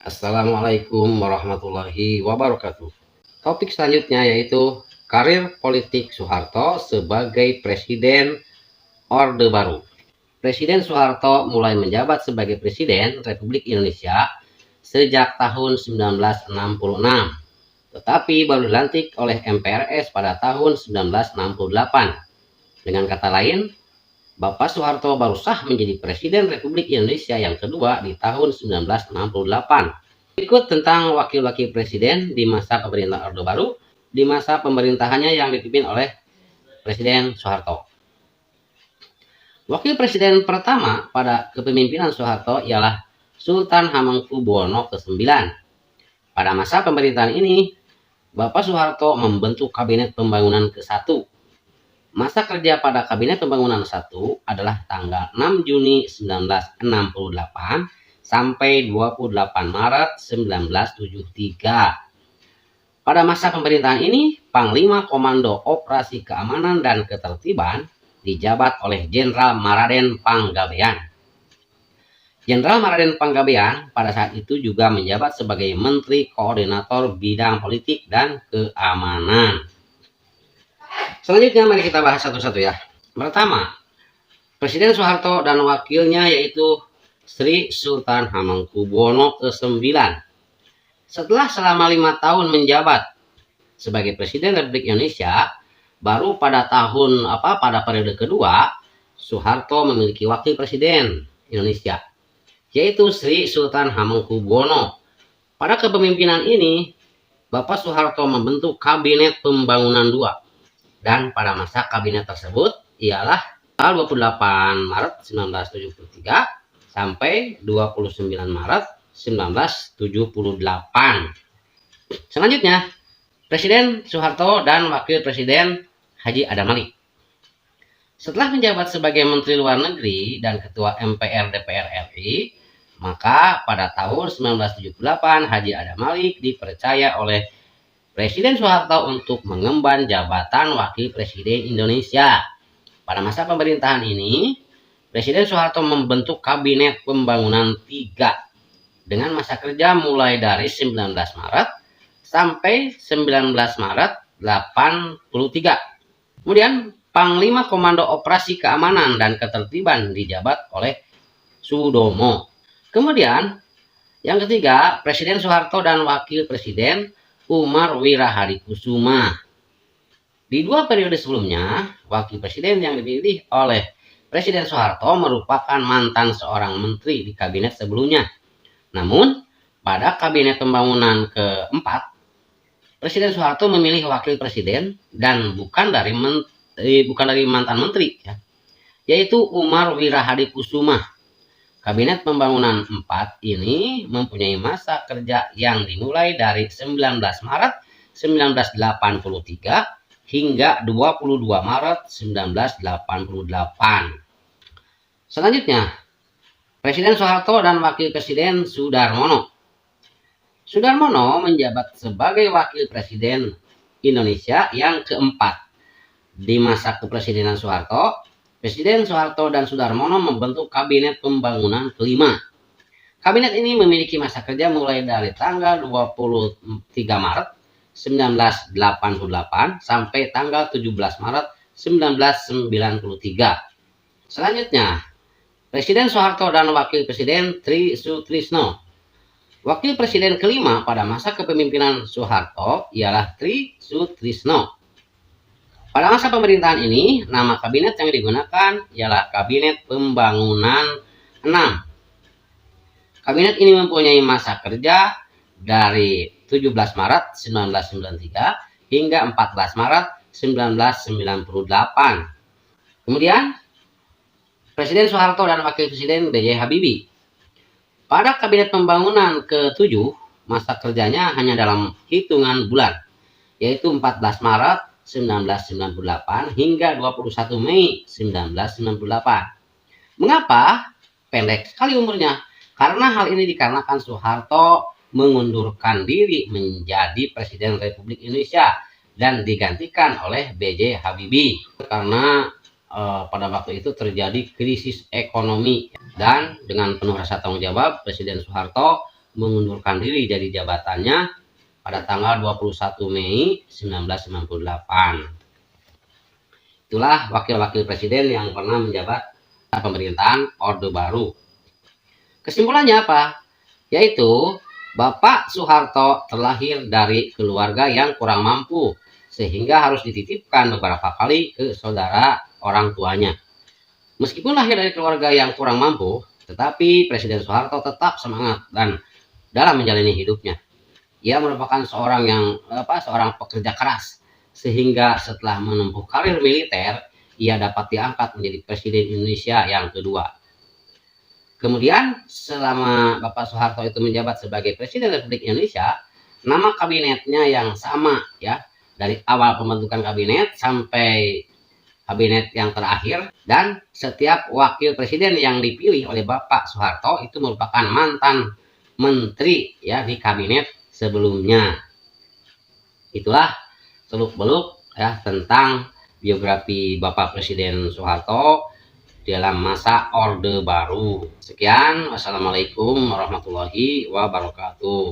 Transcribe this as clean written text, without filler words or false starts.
Assalamualaikum warahmatullahi wabarakatuh. Topik selanjutnya yaitu karir politik Soeharto sebagai Presiden Orde Baru. Presiden Soeharto mulai menjabat sebagai Presiden Republik Indonesia sejak tahun 1966, tetapi baru dilantik oleh MPRS pada tahun 1968. Dengan kata lain, Bapak Soeharto baru sah menjadi Presiden Republik Indonesia yang kedua di tahun 1968. Berikut tentang wakil-wakil presiden di masa pemerintahan Orde Baru di masa pemerintahannya yang dipimpin oleh Presiden Soeharto. Wakil presiden pertama pada kepemimpinan Soeharto ialah Sultan Hamengkubuwono ke-9. Pada masa pemerintahan ini, Bapak Soeharto membentuk Kabinet Pembangunan ke-1. Masa kerja pada Kabinet Pembangunan 1 adalah tanggal 6 Juni 1968 sampai 28 Maret 1973. Pada masa pemerintahan ini, Panglima Komando Operasi Keamanan dan Ketertiban dijabat oleh Jenderal Maraden Panggabean. Jenderal Maraden Panggabean pada saat itu juga menjabat sebagai Menteri Koordinator Bidang Politik dan Keamanan. Selanjutnya mari kita bahas satu-satu ya. Pertama, Presiden Soeharto dan wakilnya yaitu Sri Sultan Hamengkubuwono ke-9. Setelah selama 5 tahun menjabat sebagai Presiden Republik Indonesia, baru pada periode kedua, Soeharto memiliki wakil presiden Indonesia, yaitu Sri Sultan Hamengkubuwono. Pada kepemimpinan ini, Bapak Soeharto membentuk Kabinet Pembangunan II. Dan pada masa kabinet tersebut ialah tanggal 28 Maret 1973 sampai 29 Maret 1978. Selanjutnya, Presiden Soeharto dan Wakil Presiden Haji Adam Malik. Setelah menjabat sebagai Menteri Luar Negeri dan Ketua MPR DPR RI, maka pada tahun 1978 Haji Adam Malik dipercaya oleh Presiden Soeharto untuk mengemban jabatan Wakil Presiden Indonesia. Pada masa pemerintahan ini, Presiden Soeharto membentuk Kabinet Pembangunan III dengan masa kerja mulai dari 19 Maret sampai 19 Maret 83. Kemudian Panglima Komando Operasi Keamanan dan Ketertiban dijabat oleh Sudomo. Kemudian yang ketiga, Presiden Soeharto dan Wakil Presiden Umar Wirahadikusuma. Di 2 periode sebelumnya, Wakil Presiden yang dipilih oleh Presiden Soeharto merupakan mantan seorang menteri di kabinet sebelumnya. Namun, pada Kabinet Pembangunan ke-4, Presiden Soeharto memilih wakil presiden dan bukan dari mantan menteri, yaitu Umar Wirahadikusuma. Kabinet Pembangunan 4 ini mempunyai masa kerja yang dimulai dari 19 Maret 1983 hingga 22 Maret 1988. Selanjutnya, Presiden Soeharto dan Wakil Presiden Sudarmono. Sudarmono menjabat sebagai Wakil Presiden Indonesia yang keempat. Di masa kepemimpinan Soeharto, Presiden Soeharto dan Sudarmono membentuk Kabinet Pembangunan ke-5. Kabinet ini memiliki masa kerja mulai dari tanggal 23 Maret 1988 sampai tanggal 17 Maret 1993. Selanjutnya, Presiden Soeharto dan Wakil Presiden Tri Sutrisno. Wakil Presiden kelima pada masa kepemimpinan Soeharto ialah Tri Sutrisno. Pada masa pemerintahan ini, nama kabinet yang digunakan ialah Kabinet Pembangunan 6. Kabinet ini mempunyai masa kerja dari 17 Maret 1993 hingga 14 Maret 1998. Kemudian, Presiden Soeharto dan Wakil Presiden B.J. Habibie. Pada Kabinet Pembangunan ke-7, masa kerjanya hanya dalam hitungan bulan, yaitu 14 Maret 1998 hingga 21 Mei 1998. Mengapa pendek sekali umurnya? Karena hal ini dikarenakan Soeharto mengundurkan diri menjadi Presiden Republik Indonesia dan digantikan oleh B.J. Habibie karena pada waktu itu terjadi krisis ekonomi, dan dengan penuh rasa tanggung jawab Presiden Soeharto mengundurkan diri dari jabatannya pada tanggal 21 Mei 1998. Itulah wakil-wakil presiden yang pernah menjabat pemerintahan Orde Baru. Kesimpulannya apa? Yaitu Bapak Soeharto terlahir dari keluarga yang kurang mampu, sehingga harus dititipkan beberapa kali ke saudara orang tuanya. Meskipun lahir dari keluarga yang kurang mampu, tetapi Presiden Soeharto tetap semangat dan dalam menjalani hidupnya. Ia merupakan seorang pekerja keras, sehingga setelah menempuh karir militer, ia dapat diangkat menjadi Presiden Indonesia yang kedua. Kemudian selama Bapak Soeharto itu menjabat sebagai Presiden Republik Indonesia, nama kabinetnya yang sama ya, dari awal pembentukan kabinet sampai kabinet yang terakhir, dan setiap wakil presiden yang dipilih oleh Bapak Soeharto itu merupakan mantan menteri ya di kabinet sebelumnya. Itulah seluk-beluk ya tentang biografi Bapak Presiden Soeharto dalam masa Orde Baru. Sekian, wassalamualaikum warahmatullahi wabarakatuh.